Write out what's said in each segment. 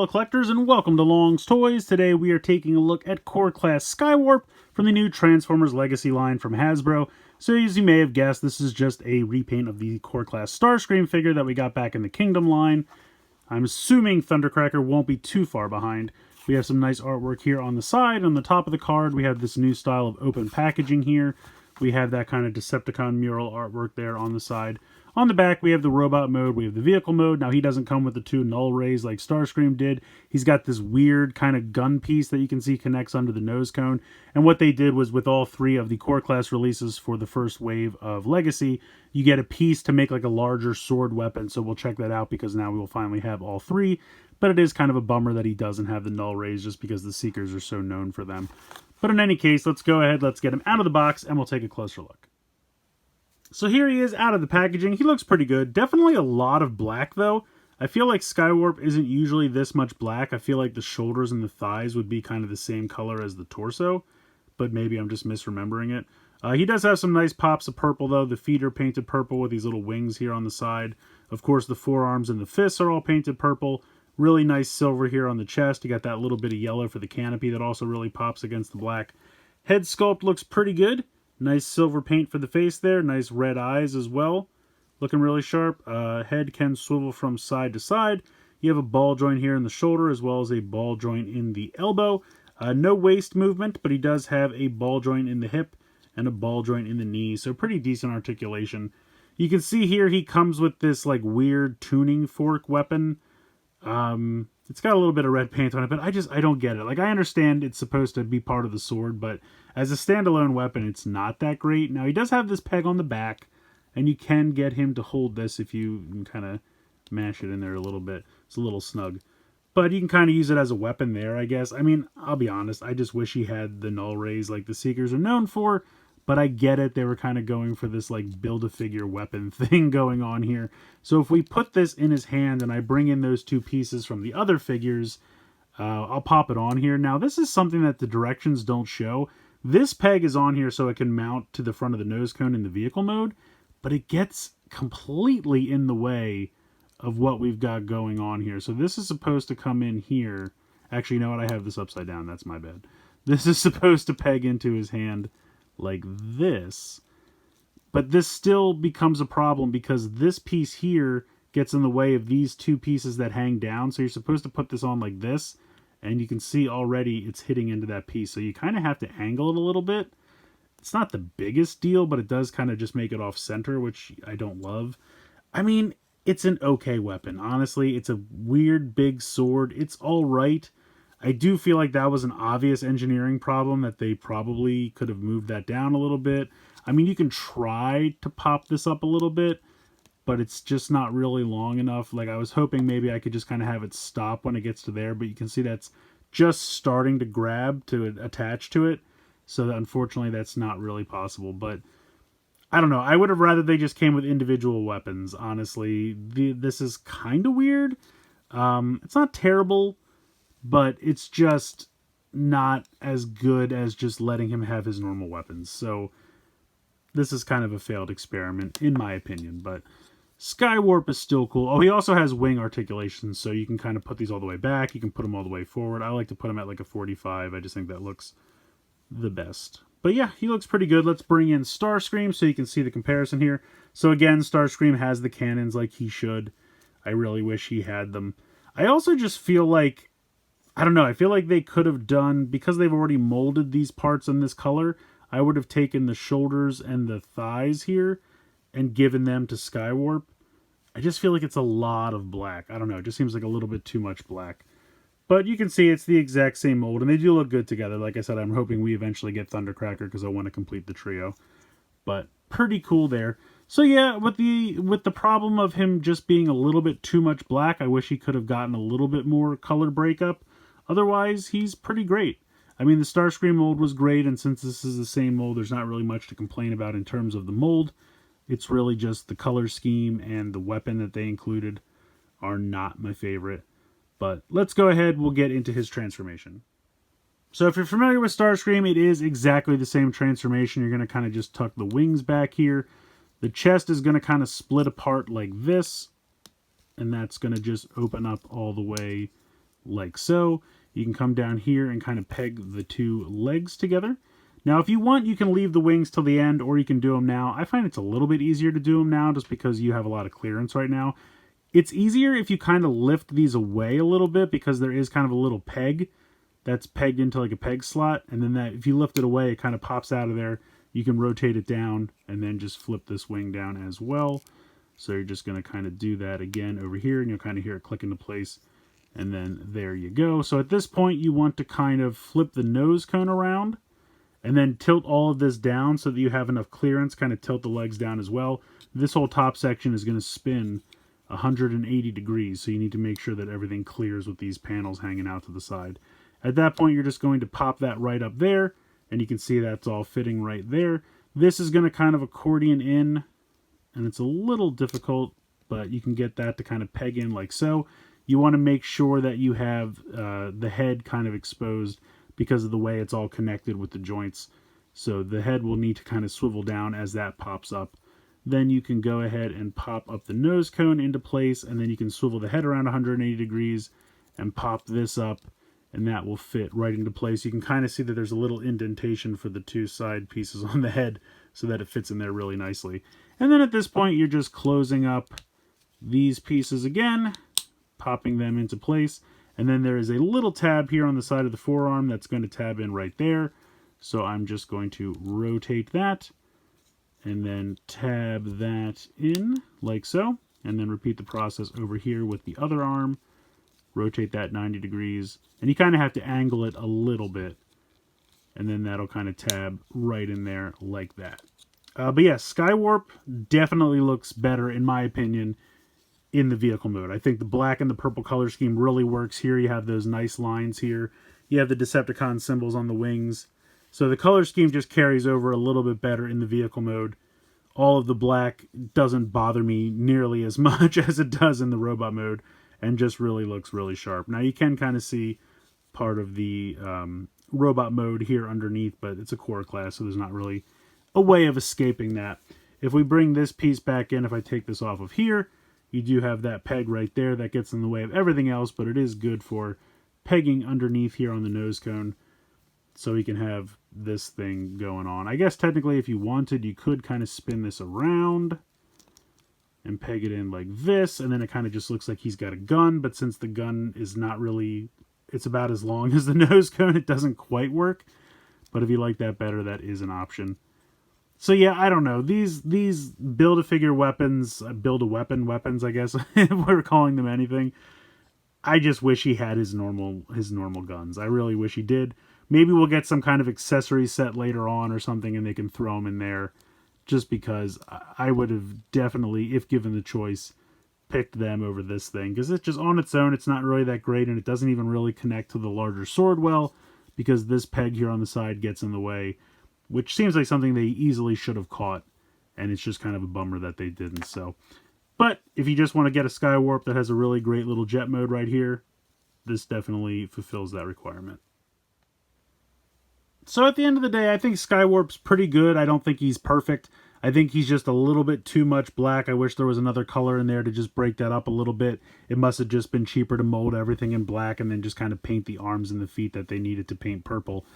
fellow collectors, and welcome to Long's Toys. Today we are taking a look at Core Class Skywarp from the new Transformers Legacy line from Hasbro. So as you may have guessed, this is just a repaint of the Core Class Starscream figure that we got back in the Kingdom line. I'm assuming Thundercracker won't be too far behind. We have some nice artwork here on the side. On the top of the card, we have this new style of open packaging here. We have that kind of Decepticon mural artwork there on the side. On the back, we have the robot mode, we have the vehicle mode. Now, he doesn't come with the two null rays like Starscream did. He's got this weird kind of gun piece that you can see connects under the nose cone. And what they did was with all three of the Core Class releases for the first wave of Legacy, you get a piece to make like a larger sword weapon. So we'll check that out because now we will finally have all three. But it is kind of a bummer that he doesn't have the null rays just because the Seekers are so known for them. But in any case, let's go ahead, let's get him out of the box, and we'll take a closer look. So here he is out of the packaging. He looks pretty good. Definitely a lot of black, though. I feel like Skywarp isn't usually this much black. I feel like the shoulders and the thighs would be kind of the same color as the torso, but maybe I'm just misremembering it. He does have some nice pops of purple, though. The feet are painted purple with these little wings here on the side. Of course, the forearms and the fists are all painted purple. Really nice silver here on the chest. You got that little bit of yellow for the canopy that also really pops against the black. Head sculpt looks pretty good. Nice silver paint for the face there. Nice red eyes as well. Looking really sharp. Head can swivel from side to side. You have a ball joint here in the shoulder as well as a ball joint in the elbow. No waist movement, but he does have a ball joint in the hip and a ball joint in the knee. So pretty decent articulation. You can see here he comes with this like weird tuning fork weapon. It's got a little bit of red paint on it, but I don't get it. Like, I understand it's supposed to be part of the sword, but as a standalone weapon, it's not that great. Now, he does have this peg on the back, and you can get him to hold this if you kind of mash it in there a little bit. It's a little snug. But you can kind of use it as a weapon there, I guess. I mean, I'll be honest, I just wish he had the null rays like the Seekers are known for, but I get it. They were kind of going for this like build-a-figure weapon thing going on here. So if we put this in his hand and I bring in those two pieces from the other figures, I'll pop it on here. Now this is something that the directions don't show. This peg is on here so it can mount to the front of the nose cone in the vehicle mode, but it gets completely in the way of what we've got going on here. So this is supposed to come in here. Actually, you know what? I have this upside down. That's my bad. This is supposed to peg into his hand like this, but this still becomes a problem because this piece here gets in the way of these two pieces that hang down. So you're supposed to put this on like this, and you can see already it's hitting into that piece. So you kind of have to angle it a little bit. It's not the biggest deal, but it does kind of just make it off center, which I don't love. I mean, it's an okay weapon. Honestly, it's a weird big sword. It's all right. I do feel like that was an obvious engineering problem that they probably could have moved that down a little bit. I mean, you can try to pop this up a little bit, but it's just not really long enough. Like, I was hoping maybe I could just kind of have it stop when it gets to there, but you can see that's just starting to grab to attach to it. So that, unfortunately, that's not really possible. But I don't know. I would have rather they just came with individual weapons, honestly. This is kind of weird. It's not terrible, but it's just not as good as just letting him have his normal weapons. So this is kind of a failed experiment, in my opinion. But Skywarp is still cool. Oh, he also has wing articulation, so you can kind of put these all the way back. You can put them all the way forward. I like to put them at like a 45. I just think that looks the best. But yeah, he looks pretty good. Let's bring in Starscream so you can see the comparison here. So again, Starscream has the cannons like he should. I really wish he had them. I also just feel like, I don't know, I feel like they could have done, because they've already molded these parts in this color, I would have taken the shoulders and the thighs here and given them to Skywarp. I just feel like it's a lot of black. I don't know, it just seems like a little bit too much black. But you can see it's the exact same mold, and they do look good together. Like I said, I'm hoping we eventually get Thundercracker because I want to complete the trio. But pretty cool there. So yeah, with the problem of him just being a little bit too much black, I wish he could have gotten a little bit more color breakup. Otherwise, he's pretty great. I mean, the Starscream mold was great, and since this is the same mold, there's not really much to complain about in terms of the mold. It's really just the color scheme and the weapon that they included are not my favorite. But let's go ahead, we'll get into his transformation. So if you're familiar with Starscream, it is exactly the same transformation. You're going to kind of just tuck the wings back here. The chest is going to kind of split apart like this, and that's going to just open up all the way like so. You can come down here and kind of peg the two legs together. Now, if you want, you can leave the wings till the end, or you can do them now. I find it's a little bit easier to do them now just because you have a lot of clearance right now. It's easier if you kind of lift these away a little bit because there is kind of a little peg that's pegged into like a peg slot. And then that, if you lift it away, it kind of pops out of there. You can rotate it down and then just flip this wing down as well. So you're just going to kind of do that again over here, and you'll kind of hear it click into place. And then there you go. So at this point, you want to kind of flip the nose cone around and then tilt all of this down so that you have enough clearance, kind of tilt the legs down as well. This whole top section is going to spin 180 degrees, so you need to make sure that everything clears with these panels hanging out to the side. At that point, you're just going to pop that right up there, and you can see that's all fitting right there. This is going to kind of accordion in, and it's a little difficult, but you can get that to kind of peg in like so. You want to make sure that you have the head kind of exposed because of the way it's all connected with the joints. So the head will need to kind of swivel down as that pops up. Then you can go ahead and pop up the nose cone into place, and then you can swivel the head around 180 degrees and pop this up, and that will fit right into place. You can kind of see that there's a little indentation for the two side pieces on the head so that it fits in there really nicely. And then at this point, you're just closing up these pieces again, popping them into place. And then there is a little tab here on the side of the forearm that's going to tab in right there. So I'm just going to rotate that and then tab that in like so. And then repeat the process over here with the other arm. Rotate that 90 degrees. And you kind of have to angle it a little bit. And then that'll kind of tab right in there like that. But yeah, Skywarp definitely looks better, in my opinion, in the vehicle mode. I think the black and the purple color scheme really works here. You have those nice lines here. You have the Decepticon symbols on the wings. So the color scheme just carries over a little bit better in the vehicle mode. All of the black doesn't bother me nearly as much as it does in the robot mode, and just really looks really sharp. Now you can kind of see part of the robot mode here underneath, but it's a core class, so there's not really a way of escaping that. If we bring this piece back in, if I take this off of here, you do have that peg right there that gets in the way of everything else, but it is good for pegging underneath here on the nose cone so we can have this thing going on. I guess technically if you wanted, you could kind of spin this around and peg it in like this, and then it kind of just looks like he's got a gun, but since the gun is not really, it's about as long as the nose cone, it doesn't quite work. But if you like that better, that is an option. So yeah, I don't know. These Build-A-Figure weapons, Build-A-Weapon weapons, I guess, if we're calling them anything. I just wish he had his normal guns. I really wish he did. Maybe we'll get some kind of accessory set later on or something, and they can throw them in there. Just because I would have definitely, if given the choice, picked them over this thing. Because it's just on its own, it's not really that great, and it doesn't even really connect to the larger sword well, because this peg here on the side gets in the way, which seems like something they easily should have caught, and it's just kind of a bummer that they didn't. So, but if you just want to get a Skywarp that has a really great little jet mode right here, this definitely fulfills that requirement. So at the end of the day, I think Skywarp's pretty good. I don't think he's perfect. I think he's just a little bit too much black. I wish there was another color in there to just break that up a little bit. It must have just been cheaper to mold everything in black and then just kind of paint the arms and the feet that they needed to paint purple.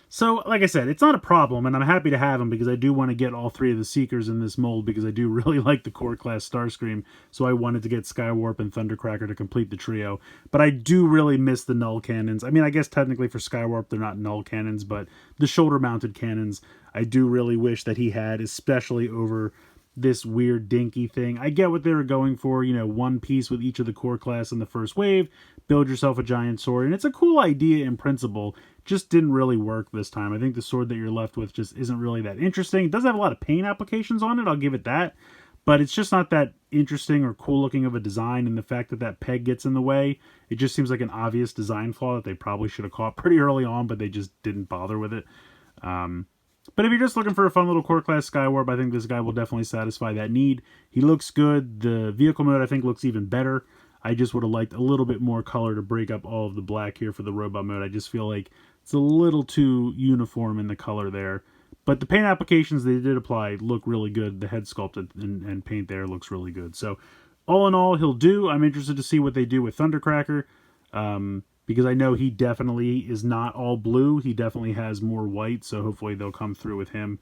So, like I said, it's not a problem, and I'm happy to have them because I do want to get all three of the Seekers in this mold because I do really like the Core Class Starscream, so I wanted to get Skywarp and Thundercracker to complete the trio. But I do really miss the null cannons. I mean, I guess technically for Skywarp they're not null cannons, but the shoulder-mounted cannons I do really wish that he had, especially over this weird dinky thing. I get what they were going for, you know, one piece with each of the core class in the first wave, build yourself a giant sword, and it's a cool idea in principle, just didn't really work this time. I think the sword that you're left with just isn't really that interesting. It does have a lot of paint applications on it, I'll give it that, but it's just not that interesting or cool looking of a design, and the fact that that peg gets in the way, it just seems like an obvious design flaw that they probably should have caught pretty early on, but they just didn't bother with it. But if you're just looking for a fun little core class Skywarp, I think this guy will definitely satisfy that need. He looks good. The vehicle mode, I think, looks even better. I just would have liked a little bit more color to break up all of the black here for the robot mode. I just feel like it's a little too uniform in the color there. But the paint applications they did apply look really good. The head sculpt and paint there looks really good. So all in all, he'll do. I'm interested to see what they do with Thundercracker. because I know he definitely is not all blue. He definitely has more white, so hopefully they'll come through with him.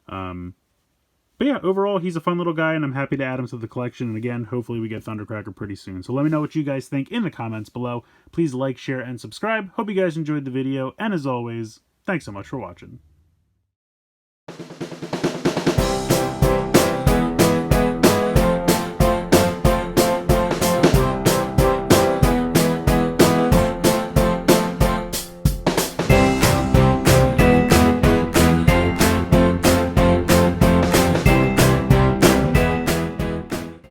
But yeah, overall, he's a fun little guy, and I'm happy to add him to the collection. And again, hopefully we get Thundercracker pretty soon. So let me know what you guys think in the comments below. Please like, share, and subscribe. Hope you guys enjoyed the video, and as always, thanks so much for watching.